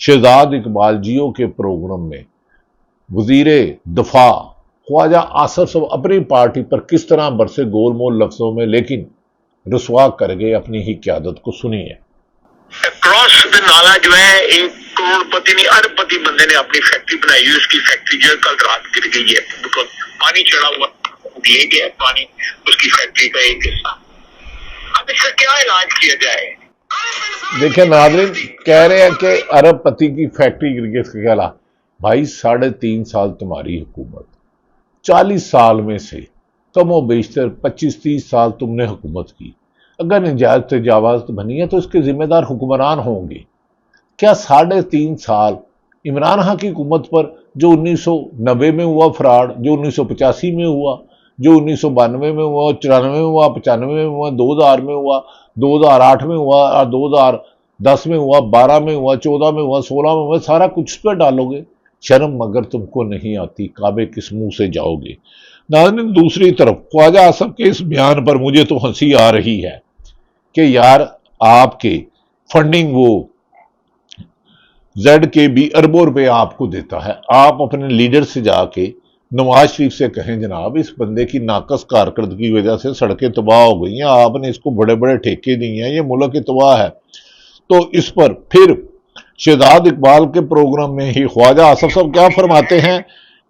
شہزاد اقبال جیو کے پروگرام میں وزیر دفاع خواجہ آصف صاحب اپنی پارٹی پر کس طرح برسے گول مول لفظوں میں لیکن رسوا کر گئے اپنی ہی قیادت کو. سنیے. کراس نالا جو ہے 1 کروڑ نہیں ارب پتی بندے نے اپنی فیکٹری بنائی ہوئی. اس کی فیکٹری جو ہے کل رات گر گئی ہے بیکاز پانی چڑھا ہوا لے گیا پانی اس کی فیکٹری کا ایک حصہ. اب اس کا کیا علاج کیا جائے؟ دیکھیں ناظرین کہہ رہے ہیں کہ ارب پتی کی فیکٹری گر گئی. اس کا کیا علاج؟ بھائی 3.5 سال تمہاری حکومت، 40 سال میں سے کم و بیشتر 25-30 سال تم نے حکومت کی. اگر نجائز تجاوز بنی ہے تو اس کے ذمہ دار حکمران ہوں گے. کیا 3.5 سال عمران خان کی حکومت پر جو 1990 میں ہوا فراڈ، جو 1985 میں ہوا، جو 1992 میں ہوا، 94 میں ہوا، 95 میں ہوا، 2000 میں ہوا، 2008 میں ہوا اور 2010 میں ہوا، 12 میں ہوا، 14 میں ہوا، 16 میں ہوا، سارا کچھ اس پہ ڈالو گے؟ شرم مگر تم کو نہیں آتی، کعبے کس منہ سے جاؤ گے؟ ناظرین دوسری طرف خواجہ آصف کے اس بیان پر مجھے تو ہنسی آ رہی ہے کہ یار آپ کے فنڈنگ وہ زیڈ کے بھی اربوں روپے آپ کو دیتا ہے. آپ اپنے لیڈر سے جا کے نواز شریف سے کہیں جناب اس بندے کی ناقص کارکردگی کی وجہ سے سڑکیں تباہ ہو گئی ہیں، آپ نے اس کو بڑے بڑے ٹھیکے دیے ہیں، یہ ملک تباہ ہے. تو اس پر پھر شہزاد اقبال کے پروگرام میں ہی خواجہ آصف صاحب کیا فرماتے ہیں؟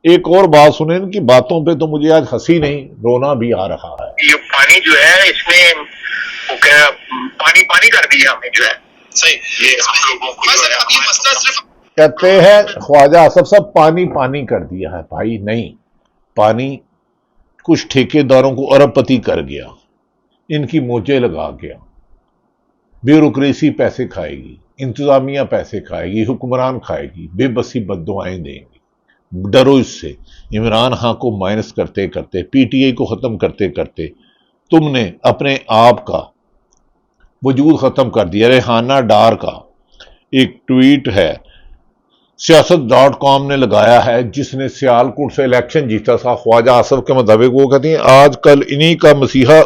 ایک اور بات سنیں، ان کی باتوں پہ تو مجھے آج ہنسی نہیں رونا بھی آ رہا ہے. یہ پانی جو ہے اس میں وہ کیا پانی کر دیا ہمیں جو ہے صحیح یہ ہم لوگوں کو یہ مسئلہ صرف کہتے ہیں خواجہ آصف صاحب پانی کر دیا ہے. بھائی نہیں، پانی کچھ ٹھیکے داروں کو ارب پتی کر گیا، ان کی موجیں لگا گیا. بیوروکریسی پیسے کھائے گی، انتظامیہ پیسے کھائے گی، حکمران کھائے گی، بے بسی بد دعائیں دیں گی. ڈرو اس سے. عمران خان کو مائنس کرتے کرتے، پی ٹی آئی کو ختم کرتے کرتے تم نے اپنے آپ کا وجود ختم کر دیا. ریحانہ ڈار کا ایک ٹویٹ ہے سیاست.com نے لگایا ہے، جس نے سیالکوٹ سے الیکشن جیتا تھا. خواجہ آصف کے مطابق وہ کہتی ہیں آج کل انہی کا مسیحا،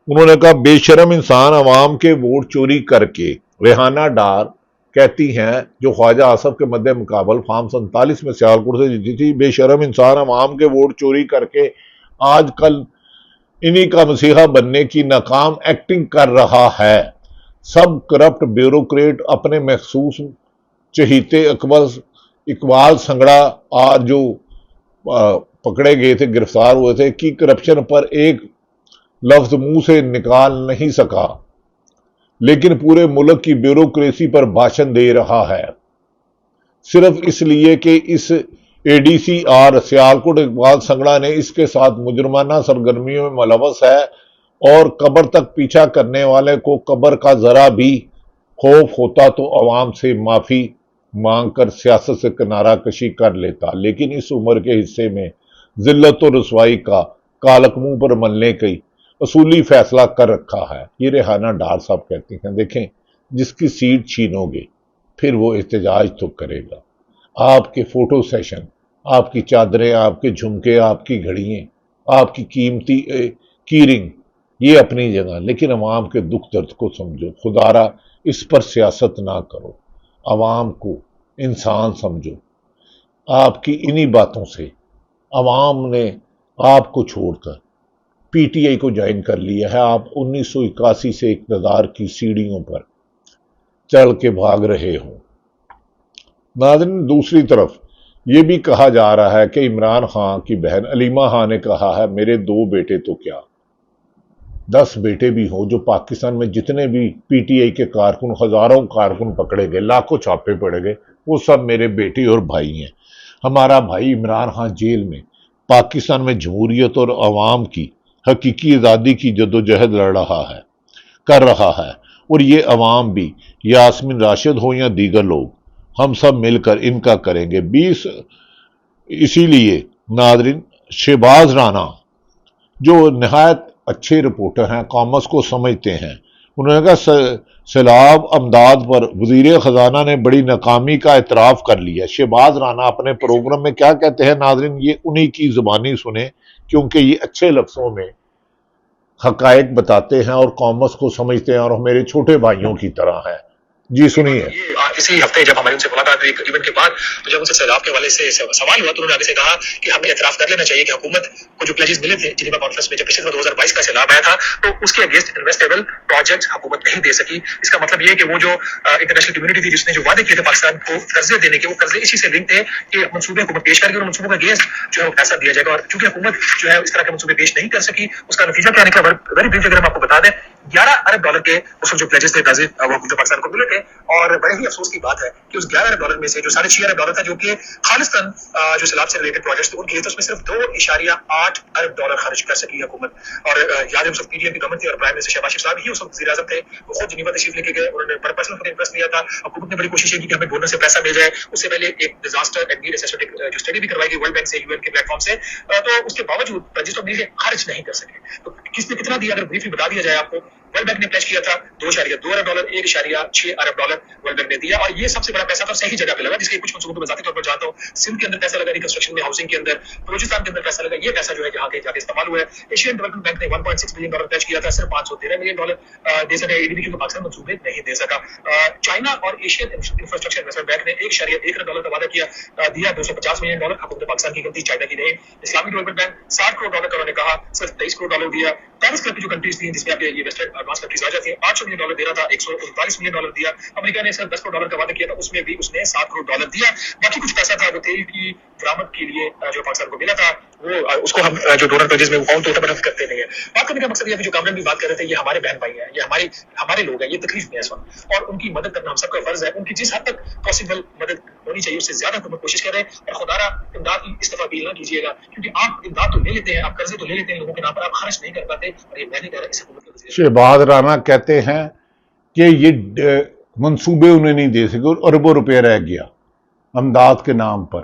انہوں نے کہا بے شرم انسان عوام کے ووٹ چوری کر کے. ریحانہ ڈار کہتی ہیں جو خواجہ آصف کے مد مقابل فارم 47 میں سیالکوٹ سے جیتی تھی، بے شرم انسان عوام کے ووٹ چوری کر کے آج کل انہی کا مسیحا بننے کی ناکام ایکٹنگ کر رہا ہے. سب کرپٹ بیوروکریٹ اپنے مخصوص چہیتے اقبال سنگڑا اور جو پکڑے گئے تھے، گرفتار ہوئے تھے، کی کرپشن پر ایک لفظ منہ سے نکال نہیں سکا، لیکن پورے ملک کی بیوروکریسی پر بھاشن دے رہا ہے صرف اس لیے کہ اس اے ڈی سی اور سیالکوٹ اقبال سنگڑا نے اس کے ساتھ مجرمانہ سرگرمیوں میں ملوث ہے. اور قبر تک پیچھا کرنے والے کو قبر کا ذرا بھی خوف ہوتا تو عوام سے معافی مانگ کر سیاست سے کنارہ کشی کر لیتا، لیکن اس عمر کے حصے میں ذلت و رسوائی کا کالک منہ پر ملنے کی اصولی فیصلہ کر رکھا ہے. یہ ریحانہ ڈار صاحب کہتی ہیں دیکھیں جس کی سیٹ چھینو گے پھر وہ احتجاج تو کرے گا. آپ کے فوٹو سیشن، آپ کی چادریں، آپ کے جھمکے، آپ کی گھڑیاں، آپ کی قیمتی کی رنگ، یہ اپنی جگہ، لیکن عوام کے دکھ درد کو سمجھو. خدارا اس پر سیاست نہ کرو، عوام کو انسان سمجھو. آپ کی انہی باتوں سے عوام نے آپ کو چھوڑ کر پی ٹی آئی کو جوائن کر لیا ہے. آپ 1981 سے اقتدار کی سیڑھیوں پر چڑھ کے بھاگ رہے ہوں. ناظرین دوسری طرف یہ بھی کہا جا رہا ہے کہ عمران خان کی بہن علیمہ خان نے کہا ہے میرے 2 بیٹے تو کیا 10 بیٹے بھی ہوں، جو پاکستان میں جتنے بھی پی ٹی آئی کے کارکن، ہزاروں کارکن پکڑے گئے، لاکھوں چھاپے پڑے گئے، وہ سب میرے بیٹے اور بھائی ہیں. ہمارا بھائی عمران خان جیل میں پاکستان میں جمہوریت اور عوام کی حقیقی آزادی کی جدوجہد کر رہا ہے. اور یہ عوام بھی، یاسمین راشد ہو یا دیگر لوگ، ہم سب مل کر ان کا کریں گے. اسی لیے ناظرین شہباز رانا جو نہایت اچھے رپورٹر ہیں، کامرس کو سمجھتے ہیں، انہوں نے کہا سیلاب امداد پر وزیر خزانہ نے بڑی ناکامی کا اعتراف کر لیا. شہباز رانا اپنے پروگرام میں کیا کہتے ہیں ناظرین یہ انہی کی زبانی سنیں، کیونکہ یہ اچھے لفظوں میں حقائق بتاتے ہیں اور کامرس کو سمجھتے ہیں اور میرے چھوٹے بھائیوں کی طرح ہیں. جی سنیے. اسی ہفتے جب ہماری ان سے ملاقات ہوئی ایونٹ کے بعد، تو جب ان سے سیلاب کے حوالے سے سوال ہوا تو انہوں نے آگے سے کہا کہ ہمیں اعتراف کر لینا چاہیے کہ حکومت کو جو پلیجز ملے تھے جنیوا کانفرنس میں جب پچھلے 2022 کا سیلاب آیا تھا تو اس کے اگینسٹ انویسٹیبل پروجیکٹ حکومت نہیں دے سکی. اس کا مطلب یہ ہے کہ وہ جو انٹرنیشنل کمیونٹی تھی جس نے جو وعدے کیے تھے پاکستان کو قرضے دینے کے، وہ قرضے اسی سے لنک تھے کہ منصوبے حکومت پیش کرے گی اور منصوبوں کا اگینسٹ جو ہے وہ پیسہ دیا جائے گا. اور چونکہ حکومت جو ہے اس طرح کے منصوبے پیش نہیں کر سکی، اس کا نتیجہ کیا نکلا ویری بریف اگر ہم آپ کو بتا دیں. 11 ارب ڈالر کے اس وقت جو پلیجز تھے وہ حکومت پاکستان کو ملے تھے، اور بڑے ہی افسوس کی بات ہے کہ اس 11 ارب ڈالر میں سے جو 6.5 ارب ڈالر تھا جو کہ خالصتاً جو سیلاب سے ریلیٹڈ پروجیکٹس تھے ان کے لیے، تو اس میں صرف 2.8 ارب ڈالر خرچ کر سکی حکومت. اور یاد ہے اس وقت پی ڈی ایم کی گورنمنٹ تھی اور پرائم منسٹر شہباز شریف صاحب ہی اس وقت وزیر اعظم تھے، وہ خود جنیوا تشریف لے کے گئے، انہوں نے بڑا پرسنل انٹرسٹ لیا تھا. حکومت نے بڑی کوشش کی کہ ہمیں ڈونر سے پیسہ مل جائے. اس سے پہلے ایک ڈیزاسٹر اینڈ نیڈ اسسمنٹ جو اسٹڈی بھی کروائی گئی ورلڈ بینک سے، یو این کے پلیٹ فارم سے، تو اس کے باوجود رجسٹر مل کے خرچ نہیں کر سکے. تو کس نے کتنا دیا اگر بریفلی بتا دیا جائے آپ کو. ورلڈ بینک نے پلیج کیا تھا 2.2 ارب ڈالر، 1.6 ارب ڈالر ورلڈ بینک نے دیا، اور یہ سب سے بڑا پیسہ تھا صحیح جگہ پہ لگا، جس کے کچھ منصوبوں کو میں ذاتی طور پر جانتا ہوں. سندھ کے اندر پیسہ لگا، ریکنسٹرکشن میں، ہاؤسنگ کے اندر، بلوچستان کے اندر پیسہ لگا. یہ پیسہ جو ہے جہاں کے جا کے استعمال ہوا ہے. ایشین ڈیولپمنٹ بینک نے 1.6 بلین ڈالر پلیج کیا تھا، صرف 513 ملین ڈالر دے سکا اے ڈی بی، کیونکہ پاکستان منصوبے نہیں دے سکا. چائنا اور ایشین انفراسٹرکچر انویسٹمنٹ بینک نے 1.1 ارب ڈالر کا وعدہ کیا، دیا 250 ملین ڈالر. حکومت پاکستان کی غلطی، چائنا کی نہیں. اسلامی ڈیولپمنٹ بینک 60 کروڑ ڈالر کا انہوں نے کہا، صرف 23 کروڑ ڈالر دیا. پیرس کلب کی جو کنٹریز تھیں جس میں آپ کے یہ ویسٹرن ایڈوانس کنٹریز آ جاتی ہیں، 800 ملین ڈالر دینا تھا، 139 ملین ڈالر دیا. امریکہ نے صرف 10 کروڑ ڈالر کا وعدہ کیا تھا، اس میں بھی اس نے 7 کروڑ ڈالر دیا. باقی کچھ پیسہ تھا وہ تیل کی درآمد کے لیے جو پاکستان کو ملا تھا، وہ اس کو ہم جو ڈونر پیجز میں وہ کاؤنٹ ہوتا ہے کرتے نہیں ہے. بات کرنے کا مقصد یہ ہے کہ جو کامران بھی بات کر رہے تھے، یہ ہمارے بہن بھائی ہیں، یہ ہمارے لوگ ہیں، یہ تکلیف میں ہے اس وقت، اور ان کی مدد کرنا ہم سب کا فرض ہے. ان کی جس حد تک پاسبل مدد ہونی چاہیے اس سے زیادہ حکومت کوشش کرے. اور خدا را امداد کی اس دفعہ اپیل نہ کیجیے گا، کیونکہ آپ امداد تو لے لیتے ہیں، آپ قرضے تو لے لیتے ہیں لوگوں کے نام پر، آپ خرچ نہیں کر پاتے. اور یہ میں نہیں کہہ رہا، اس حکومت کے شہباز رانا کہتے ہیں کہ یہ منصوبے انہیں نہیں دے سکے اور اربوں روپے رہ گیا. امداد کے نام پر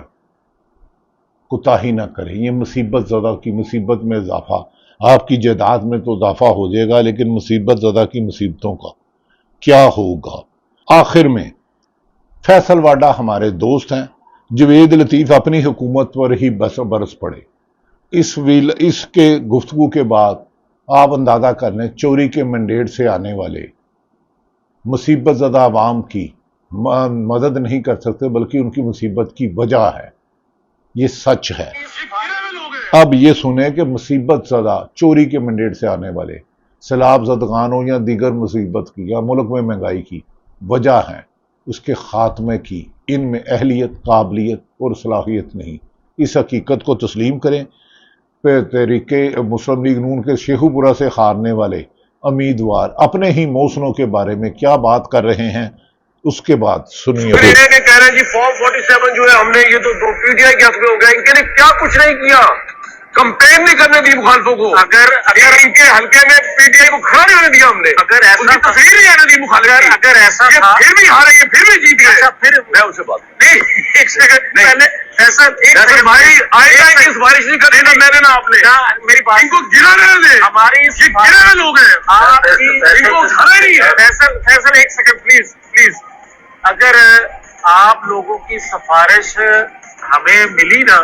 کوتاہی نہ کریں، یہ مصیبت زدہ کی مصیبت میں اضافہ. آپ کی جائیداد میں تو اضافہ ہو جائے گا، لیکن مصیبت زدہ کی مصیبتوں کا کیا ہوگا. آخر میں فیصل واڈا ہمارے دوست ہیں، جوید لطیف اپنی حکومت پر ہی برس پڑے. اس کے گفتگو کے بعد آپ اندازہ کر لیں، چوری کے مینڈیٹ سے آنے والے مصیبت زدہ عوام کی مدد نہیں کر سکتے، بلکہ ان کی مصیبت کی وجہ ہے. یہ سچ ہے. اب یہ سنیں کہ مصیبت زدہ چوری کے مینڈیٹ سے آنے والے سیلاب زدگان ہو یا دیگر مصیبت کی یا ملک میں مہنگائی کی وجہ ہیں اس کے خاتمے کی. ان میں اہلیت، قابلیت اور صلاحیت نہیں. اس حقیقت کو تسلیم کریں. تحریک مسلم لیگ نون کے شیخو پورہ سے ہارنے والے امیدوار اپنے ہی موسنوں کے بارے میں کیا بات کر رہے ہیں، اس کے بعد سنیے. کہہ رہے ہیں جی فارم 47 جو ہے ہم نے یہ تو پی ٹی آئی کے حق میں ہو گیا، ان کے لیے کیا کچھ نہیں کیا، کمپین نہیں کرنے دی مخالفوں کو. اگر ان کے حلقے میں پی ٹی آئی کو کھڑا نہیں ہونے دیا ہم نے، اگر ایسا تصویر نہیں آنے دی مخالف، اگر ایسا پھر بھی ہارے ہیں، پھر بھی جیت گئے. پھر میں ان سے بات نہیں، ایک سیکنڈ پہلے بارش نہیں کرنی نا میں نے نا آپ نے میری بات ان کو گرا رہے تھے، ہماری گرے ہوئے لوگ ہیں، ان کو اٹھانا نہیں ہے. فیصل ایک سیکنڈ پلیز. اگر آپ لوگوں کی سفارش ہمیں ملی نا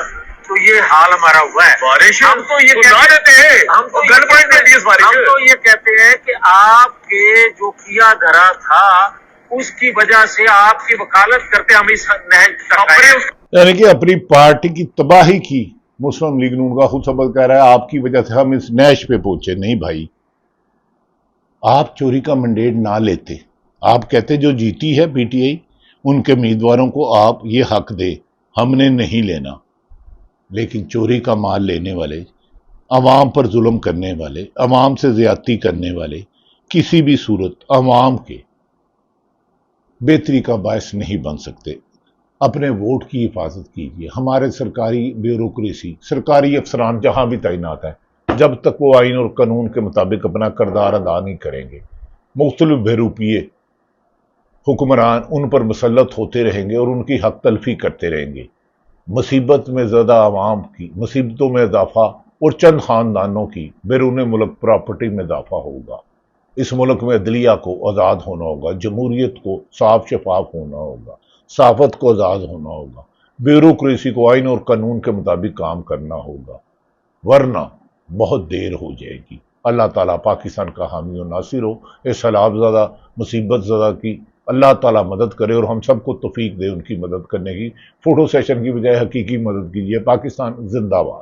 تو یہ حال ہمارا ہوا ہے. بارش ہم تو یہ کہتے ہیں، ہم تو یہ کہتے ہیں کہ آپ کے جو کیا دھرا تھا اس کی وجہ سے آپ کی وکالت کرتے ہم اس نہج، یعنی کہ اپنی پارٹی کی تباہی کی مسلم لیگ نون کا خود سبق کہہ رہا ہے، آپ کی وجہ سے ہم اس نیش پہ پہنچے. نہیں بھائی، آپ چوری کا مینڈیٹ نہ لیتے. آپ کہتے جو جیتی ہے پی ٹی آئی ان کے امیدواروں کو آپ یہ حق دے، ہم نے نہیں لینا. لیکن چوری کا مال لینے والے، عوام پر ظلم کرنے والے، عوام سے زیادتی کرنے والے کسی بھی صورت عوام کے بہتری کا باعث نہیں بن سکتے. اپنے ووٹ کی حفاظت کیجیے. ہمارے سرکاری بیوروکریسی، سرکاری افسران جہاں بھی تعینات ہیں، جب تک وہ آئین اور قانون کے مطابق اپنا کردار ادا نہیں کریں گے، مختلف بہروپیے حکمران ان پر مسلط ہوتے رہیں گے اور ان کی حق تلفی کرتے رہیں گے. مصیبت میں زیادہ عوام کی مصیبتوں میں اضافہ اور چند خاندانوں کی بیرون ملک پراپرٹی میں اضافہ ہوگا. اس ملک میں عدلیہ کو آزاد ہونا ہوگا، جمہوریت کو صاف شفاف ہونا ہوگا، صحافت کو آزاد ہونا ہوگا، بیوروکریسی کو آئین اور قانون کے مطابق کام کرنا ہوگا، ورنہ بہت دیر ہو جائے گی. اللہ تعالیٰ پاکستان کا حامی و ناصر ہو. اس سیلاب زدہ مصیبت زدہ کی اللہ تعالیٰ مدد کرے اور ہم سب کو توفیق دے ان کی مدد کرنے کی. فوٹو سیشن کی بجائے حقیقی مدد کیجیے. پاکستان زندہ باد.